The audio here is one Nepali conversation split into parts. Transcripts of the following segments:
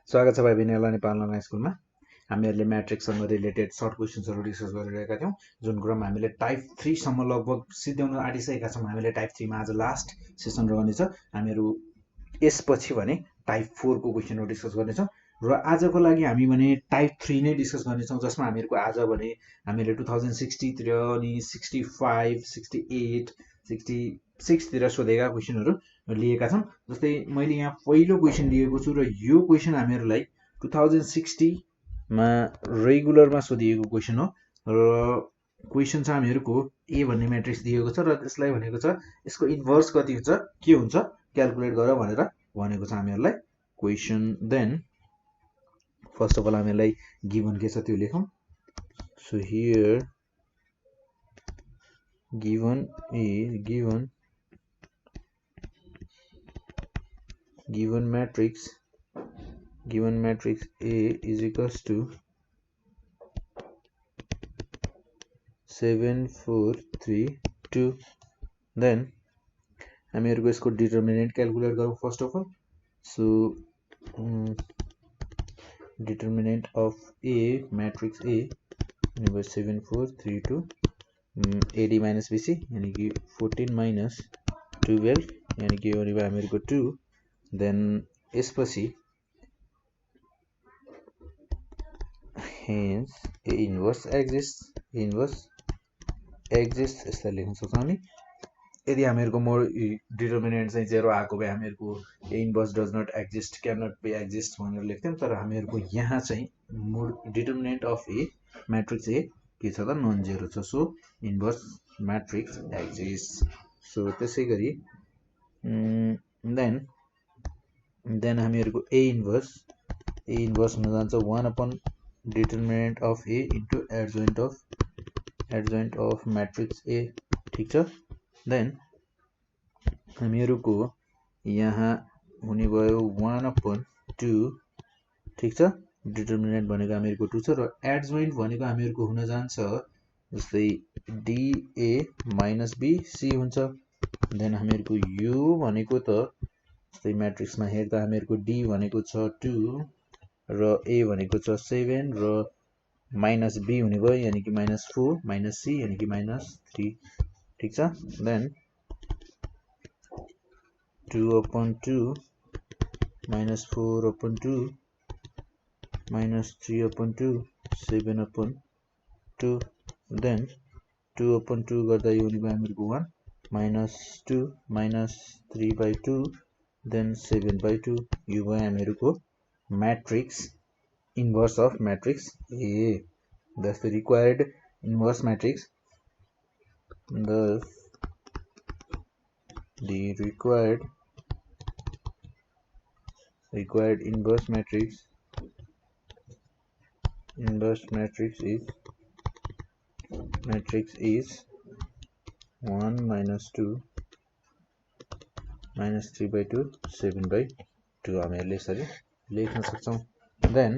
स्वागत छ भाइ बहिनीहरूलाई नेपाल अनलाइन स्कुलमा। हामीहरूले म्याट्रिक्ससँग रिलेटेड सर्ट क्वेसन्सहरू डिस्कस गरिरहेका थियौँ, जुन क्रममा हामीले टाइप 3 सम्म लगभग सिद्ध्याउन आँटिसकेका छौँ। हामीले टाइप 3 मा आज लास्ट सेसन रहनेछ। हामीहरू यसपछि भने टाइप 4 को क्वेसनहरू डिस्कस गर्नेछौँ र आजको लागि हामी भने टाइप 3 नै डिस्कस गर्नेछौँ, जसमा हामीहरूको आज भने हामीले 2060 तिर अनि 65, 68, 66 तिर सोधेका क्वेसनहरू लिएका छौँ। जस्तै मैले यहाँ पहिलो क्वेसन लिएको छु र यो क्वेसन हामीहरूलाई 2060 मा रेगुलरमा सोधिएको क्वेसन हो र क्वेसन छ हामीहरूको ए भन्ने म्याट्रिक्स दिएको छ र त्यसलाई भनेको छ यसको इन्भर्स कति हुन्छ, के हुन्छ क्याल्कुलेट गर भनेर भनेको छ हामीहरूलाई question. Then first of all हामीलाई गिभन के छ त्यो लेखौँ। So here given given matrix A is equals to 7 4 3 2। then हामीहरूको यसको डिटर्मिनेन्ट क्याल्कुलेट गरौँ first of all. So determinant of A matrix A भनेको 7 4 3 2 एडी माइनस बिसी यानि कि 14 माइनस 12 यानि कि भनेको हामीहरूको 2। देन यसपछि hence A inverse exists यसलाई लेख्न सक्छौँ हामी। यदि हामीहरूको डिटर्मिनेन्ट चाहिँ 0 आएको भए हामीहरूको A inverse does not exist, can not be exist भनेर लेख्थ्यौँ। तर हामीहरूको यहाँ चाहिँ determinant of A matrix A के छ त नन जेरो छ। So inverse matrix exist. So त्यसै गरी देन हामीहरूको ए इन्भर्स हुन जान्छ 1 determinant of A into adjoint of matrix A. ठिक छ। देन हामीहरूको यहाँ हुने भयो 1/2। ठिक छ। डिटर्मिनेन्ट भनेको हामीहरूको 2 छ र एडजोइन्ट भनेको हामीहरूको हुन जान्छ जस्तै डिए माइनस बिसी हुन्छ। देन हामीहरूको यो भनेको त जस्तै म्याट्रिक्समा हेर्दा हामीहरूको डी भनेको छ 2 र ए भनेको छ 7 र माइनस बी हुने भयो यानि कि -4 माइनस सी यानि कि -3। ठिक छ। देन 2/2 -4/2 -3/2 7/2। देन 2/2 गर्दा यो हुने भयो हामीहरूको 1 -2 -3/2 देन 7/2। यो भयो हामीहरूको matrix inverse of matrix A. Thus the required inverse matrix, thus the required inverse matrix is 1 -2 -3/2 7/2 हामीहरूले यसरी लेख्न सक्छौँ। देन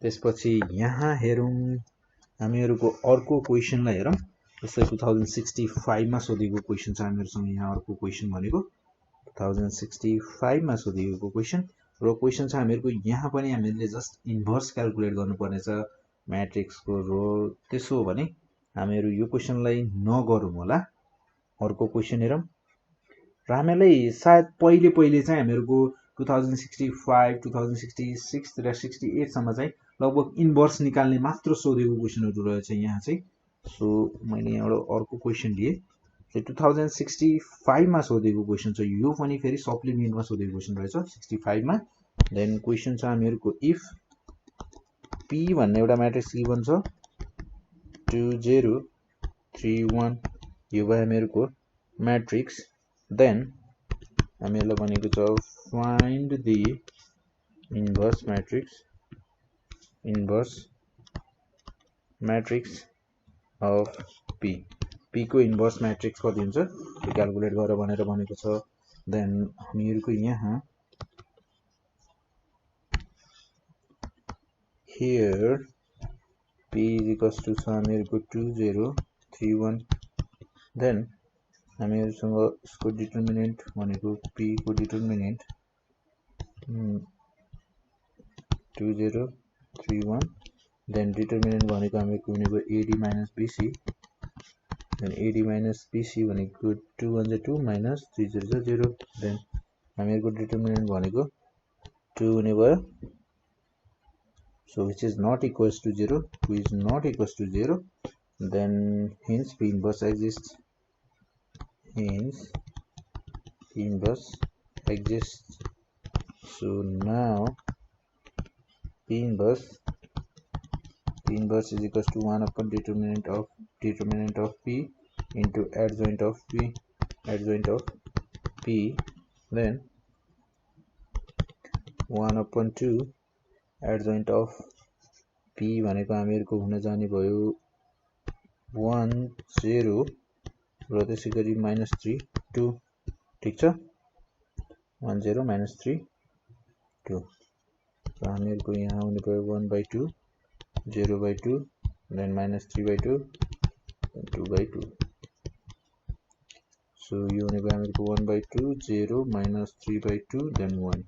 त्यसपछि यहाँ हेरौँ हामीहरूको अर्को क्वेसनलाई हेरौँ। जस्तै 2065 मा सोधेको क्वेसन छ हामीहरूसँग। यहाँ अर्को क्वेसन भनेको 2065 मा सोधेको क्वेसन र क्वेसन छ हामीहरूको यहाँ पनि हामीले जस्ट इन्भर्स क्याल्कुलेट गर्नुपर्नेछ म्याट्रिक्सको रो। त्यसो हो भने हामीहरू यो क्वेसनलाई नगरौँ होला, अर्को क्वेसन हेरौँ। र हामीलाई सायद पहिले चाहिँ हामीहरूको 2065, 2066 र 68 सम्म चाहिँ लगभग इन्भर्स निकाल्ने मात्र सोधेको क्वेसनहरू रहेछ यहाँ चाहिँ। सो मैले यहाँबाट अर्को क्वेसन लिएँ। 2065 मा सोधेको क्वेसन छ यो पनि फेरि सप्लिमेन्टमा सोधेको क्वेसन रहेछ 65 मा। देन क्वेसन छ हामीहरूको इफ पी भन्ने एउटा म्याट्रिक्स गिभन छ 2 0 3 1 यो भयो हामीहरूको म्याट्रिक्स। देन हामीहरूलाई भनेको छ find the inverse matrix of P. P को इन्भर्स म्याट्रिक्स कति हुन्छ त्यो क्याल्कुलेट गर भनेर भनेको छ। देन हामीहरूको यहाँ here P is equals to छ हामीहरूको 2 0 3 1। देन हामीहरूसँग यसको डिटर्मिनेन्ट भनेको पी को डिटर्मिनेन्ट 2 0 3 1 then determinant भनेको हामीको हुने भयो AD minus BC then AD minus BC भनेको 2 1 2 minus 3 0 0 then हामीको determinant भनेको 2 हुने भयो so which is not equals to 0 which is not equals to 0 then hence P inverse exists hence P inverse exists so now P inverse is equals to 1 upon determinant of P into adjoint of P then 1 upon 2 adjoint of P भनेको हामीहरुको हुन जाने भयो 1 0 र त्यसैगरी -3 2 ठीक छ 1 0 -3 2 र हामीहरुको यहाँ हुने भयो 1/2 0/2 then -3/2 then 2/2 so यो हुने भयो हामीहरुको 1/2 0 -3/2 then 1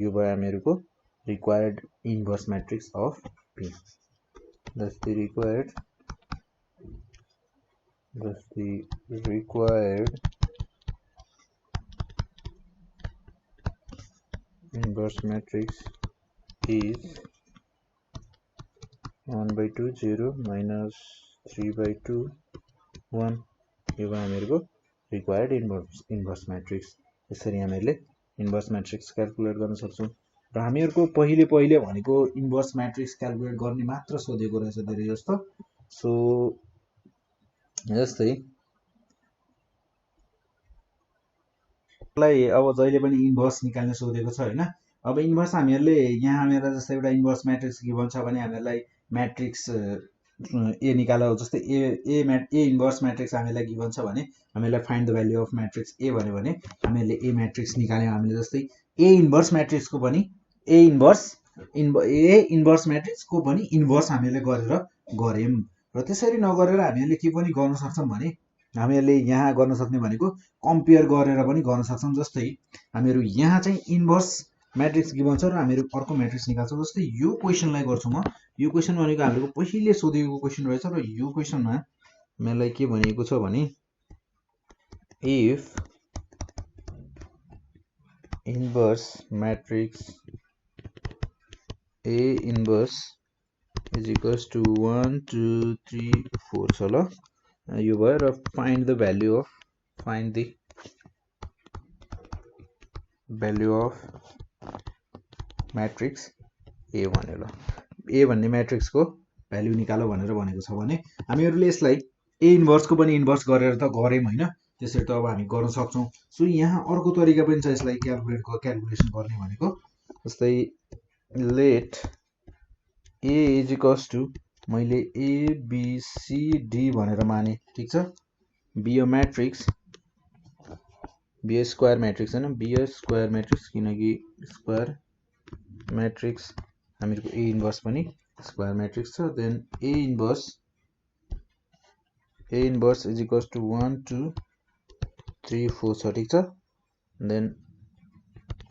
यो भयो हामीहरुको required inverse matrix of P. Thus the required inverse matrix is 1/2 0 -3/2 1 यो भयो हामीहरुको required inverse matrix. यसरी हामीले inverse matrix क्याल्कुलेट गर्न सक्छौं र हामीहरुको पहिले भनेको इन्भर्स म्याट्रिक्स क्याल्कुलेट गर्ने मात्र सोधेको रहेछ धेरै जस्तो सो जस्तै लाई अब जहिले पनि इन्भर्स निकाल्न सोधेको छ हैन अब इन्भर्स हामीहरुले यहाँ हामीहरुलाई जस्तै एउटा इन्भर्स म्याट्रिक्स गिभन छ भने हामीहरुलाई म्याट्रिक्स ए निकाल्नु जस्तै ए इन्भर्स म्याट्रिक्स हामीलाई गिभन छ भने हामीलाई find the value of matrix A भन्यो भने हामीले ए म्याट्रिक्स निकाल्यौं हामीले जस्तै ए इन्भर्स म्याट्रिक्स को पनि ए इन्भर्स म्याट्रिक्स को पनि इन्भर्स हामीले गर्यौं र त्यसरी नगरेर हामीहरूले के पनि गर्न सक्छौं भने हामीहरूले यहाँ गर्न सक्ने भनेको कम्पेयर गरेर पनि गर्न सक्छौं जस्तै हामीहरु यहाँ चाहिँ इन्भर्स म्याट्रिक्स गिभन छ र हामीहरु अर्को म्याट्रिक्स निकाल्छौं जस्तै यो क्वेशनलाई गर्छौं म यो क्वेशन भनेको हामीहरुको पहिले सोधेको क्वेशन रहेछ र यो क्वेशनमा मलाई के भनेको छ भने if inverse matrix A inverse is equals to 1 2 3 4 छ ल यो भयो र find the value of matrix A भन्यो ल A भन्ने म्याट्रिक्स को भ्यालु निकाल्नु भनेर भनेको छ भने हामीहरुले यसलाई A इन्भर्स को पनि इन्भर्स गरेर त गर्यौं हैन त्यसरी त अब हामी गर्न सक्छौं सो यहाँ अर्को तरिका पनि छ यसलाई क्याल्कुलेसन गर्ने भनेको जस्तै let A is equals to मैले A B C D भनेर माने ठीक छ B a matrix B a square matrix हैन B a square matrix किनकि square matrix हामीहरुको A इन्भर्स पनि square matrix छ then A inverse is equals to 1 2 3 4 छ ठीक छ then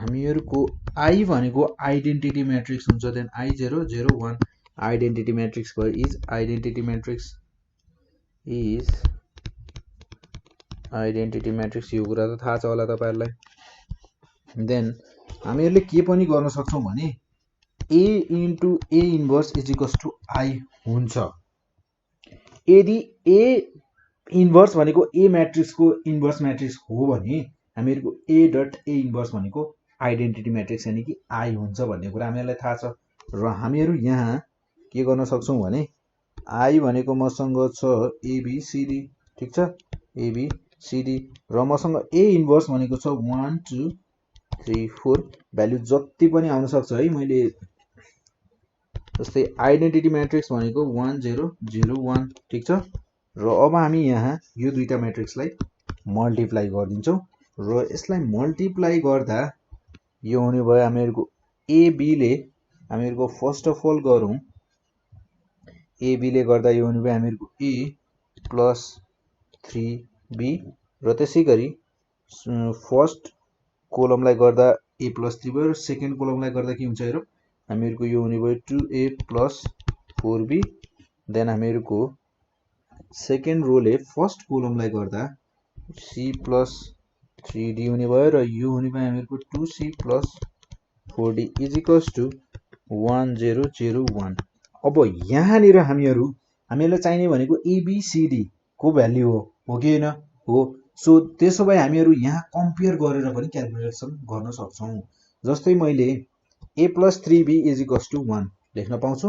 हामीहरुको I भनेको आइडेन्टिटी म्याट्रिक्स हुन्छ देन I 0 0 1 आइडेन्टिटी म्याट्रिक्स भयो इज आइडेन्टिटी म्याट्रिक्स यो कुरा त थाहा छ होला तपाईहरुलाई देन हामीहरुले के पनि गर्न सक्छौं भने A into A inverse is equals to I हुन्छ यदि A इन्भर्स भनेको A म्याट्रिक्स को इन्भर्स म्याट्रिक्स हो भने हामीहरुको A डट A इन्भर्स भनेको आइडेन्टिटी म्याट्रिक्स यानी कि I हुन्छ भन्ने कुरा हामीहरुलाई थाहा छ र हामीहरु यहाँ के गर्न सक्छौं भने I भनेको मसँग छ ABCD ठीक छ ABCD र मसँग A इन्भर्स भनेको छ 1 2 3 4 भ्यालु जति पनि आउन सक्छ है मैले जस्तै आइडेन्टिटी म्याट्रिक्स भनेको 1 0 0 1 ठीक छ र अब हामी यहाँ यो दुईटा म्याट्रिक्सलाई मल्टिप्लाई गर्दिन्छौं र यसलाई मल्टिप्लाई गर्दा यो हुने भयो हामीहरुको AB ले हामीहरुको फर्स्ट अफ अल गरौं AB ले गर्दा यो हुने भयो हामीहरुको A प्लस 3B र त्यसैगरी फर्स्ट कोलमलाई गर्दा A प्लस 3 भयो र सेकेन्ड कोलमलाई गर्दा के हुन्छ हेरौं हामीहरुको यो हुने भयो 2a plus 4b देन हामीहरुको सेकेन्ड रोले फर्स्ट कोलमलाई गर्दा c plus 3d हुने भयो र यो हुने भयो हामीहरुको 2c plus 4d is equals to 1001 अब यहाँनिर हामीहरुलाई चाहिने भनेको ABCD को भ्यालु हो कि हैन हो सो त्यसो भए हामीहरु यहाँ कम्पेयर गरेर पनि क्याल्कुलेसन गर्न सक्छौं जस्तै मैले a plus 3b is equals to 1 लेख्न पाउँछु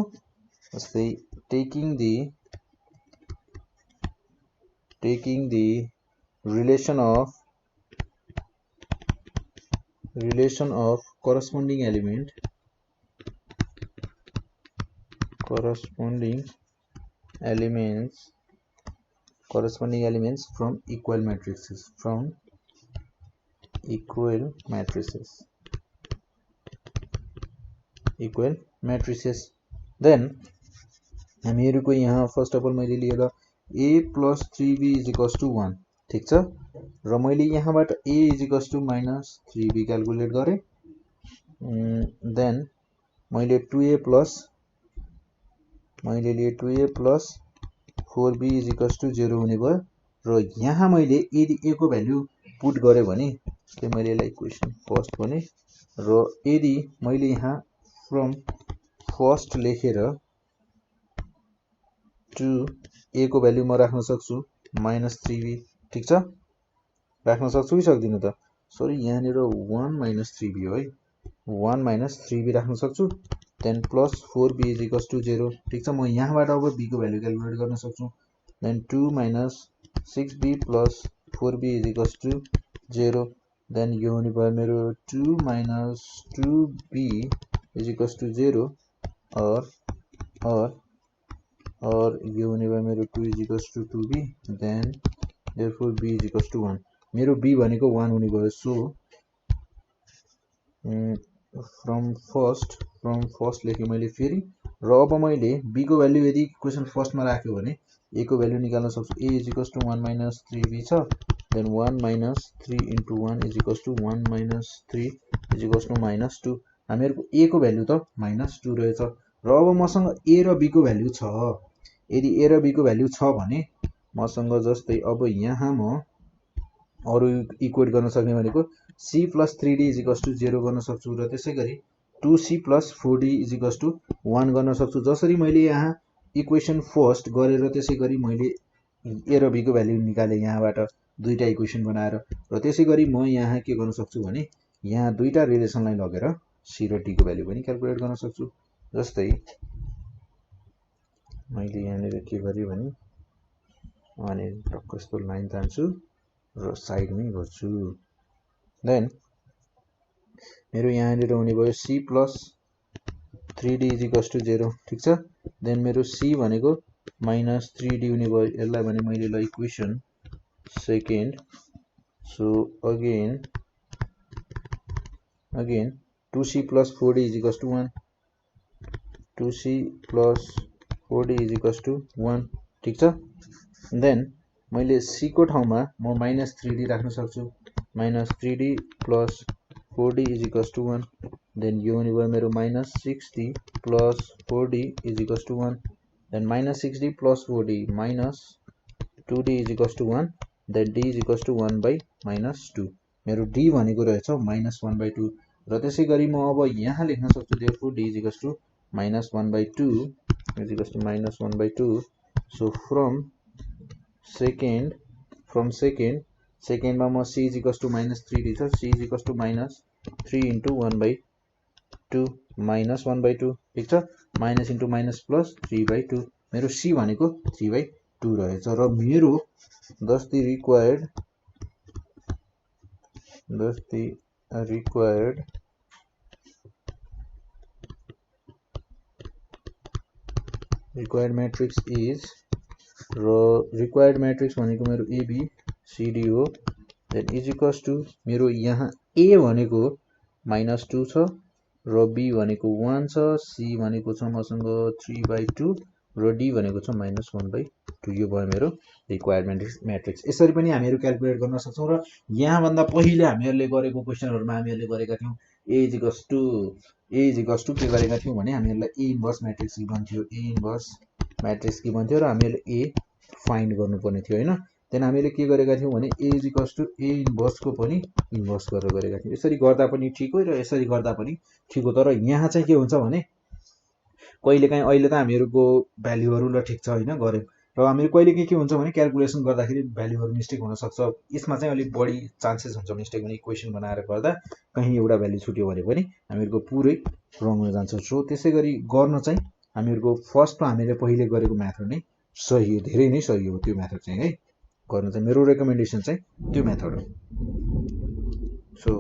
जस्तै taking the relation of corresponding elements from equal matrices then हामीहरुको यहाँ फर्स्ट अफ अल मैले लिएर a plus 3b is equals to 1 ठीक छ र मैले यहाँबाट a is equals to minus 3b calculate गरे देन मैले 2a plus 4b is equals to 0 हुने भयो र यहाँ मैले यदि a को भ्यालु पुट गरे भने त्यसले मैले यसलाई इक्वेसन फर्स्ट भने र यदि मैले यहाँ फ्रम फर्स्ट लेखेर टु a को भ्यालु म राख्न सक्छु minus 3b ठीक छ राख्न सक्छु कि सक्दिन त सरी यहाँनिर 1 minus 3b हो है 1 minus 3b राख्न सक्छु then plus 4b is equals to 0 ठीक छ म यहाँबाट अब b को भ्यालु क्याल्कुलेट गर्न सक्छु देन 2 minus 6b plus 4b is equals to 0 then यो हुने भयो मेरो 2 minus 2b is equals to 0 और यो हुने भयो मेरो 2 is equals to 2b then therefore b is equals to 1 मेरो b भनेको 1 हुने भयो सो from first लेखे मैले फेरि र अब मैले b को भ्यालु यदि इक्वेसन फर्स्ट मा राख्यो भने a को भ्यालु निकाल्न सक्छु a is equals to 1 minus 3b छ then 1 minus 3 into 1 is equals to 1 minus 3 is equals to minus 2 हामीहरुको a को भ्यालु त minus 2 रहेछ र अब मसँग a र b को भ्यालु छ यदि a र b को भ्यालु छ भने मसँग जस्तै अब यहाँ म अरु इक्वेट गर्न सक्ने भनेको c plus 3d is equals to 0 गर्न सक्छु र त्यसैगरी 2c plus 4d is equals to 1 गर्न सक्छु जसरी मैले यहाँ इक्वेसन फर्स्ट गरेर त्यसैगरी मैले a र b को भ्यालु निकाले यहाँबाट दुईटा इक्वेसन बनाएर र त्यसैगरी म यहाँ के गर्न सक्छु भने यहाँ दुईटा रिलेसनलाई लगेर c र d को भ्यालु पनि क्याल्कुलेट गर्न सक्छु जस्तै मैले यहाँनिर के गरे भने अनि टक्क यस्तो लाइन तान्छु र साइडमै गर्छु देन मेरो यहाँनिर हुने भयो c plus 3d is equals to 0 ठीक छ देन मेरो c भनेको minus 3d हुने भयो यसलाई भने मैले ल equation second so again 2c plus 4d is equals to 1 2c plus 4d is equals to 1 ठीक छ देन मैले c को ठाउँमा म minus 3d राख्न सक्छु minus 3d plus 4d is equals to 1 then यो हुने भयो मेरो minus 6d plus 4d is equals to 1 then minus 6d plus 4d minus 2d is equals to 1 then d is equals to 1 by minus 2 मेरो d भनेको रहेछ minus 1 by 2 र त्यसैगरी म अब यहाँ लेख्न सक्छु therefore d is equals to minus 1 by 2 is equals to minus 1 by 2 so from second मा म c is equals to minus 3d छ c is equals to minus 3 into 1 by 2 minus 1 by 2 ठीक छ minus into minus plus 3 by 2 मेरो c भनेको 3 by 2 रहेछ र मेरो thus the required matrix is required matrix भनेको मेरो a b c d हो then is equals to मेरो यहाँ a भनेको -2 छ र b भनेको 1 छ c भनेको छ मसँग 3 by 2 र d भनेको छ -1/2 यो भयो मेरो रिक्वायरमेन्ट म्याट्रिक्स यसरी पनि हामीहरु क्याल्कुलेट गर्न सक्छौं र यहाँ भन्दा पहिले हामीहरुले गरेको क्वेशनहरुमा हामीहरुले गरेका थियौं ए इज टु के गरेका थियौँ भने हामीहरूलाई ए इन्भर्स म्याट्रिक्स गिभन थियो, ए इन्भर्स म्याट्रिक्स गिभन थियो र हामीहरूले ए फाइन्ड गर्नुपर्ने थियो होइन। त्यहाँदेखि हामीले के गरेका थियौँ भने ए टु ए इन्भर्सको पनि इन्भर्स गरेर गरेका थियौँ। यसरी गर्दा पनि ठिक हो र यसरी गर्दा पनि ठिक हो। तर यहाँ चाहिँ के हुन्छ भने कहिलेकाहीँ अहिले त हामीहरूको भ्याल्युहरू ल ठिक छ होइन गऱ्यौँ, र हामीहरू कहिलेकाहीँ के हुन्छ भने क्यालकुलेसन गर्दाखेरि भ्याल्युहरू मिस्टेक हुनसक्छ। यसमा चाहिँ अलिक बढी चान्सेस हुन्छ मिस्टेक हुने। इक्वेसन बनाएर गर्दा कहीँ एउटा भ्याल्यु छुट्यो भने पनि हामीहरूको पुरै रङ हुन जान्छ। सो त्यसै गरी गर्न चाहिँ हामीहरूको फर्स्टमा हामीले पहिले गरेको मेथड नै सही हो, धेरै नै सही हो त्यो मेथड चाहिँ है। गर्न चाहिँ मेरो रेकमेन्डेसन चाहिँ त्यो मेथड हो। सो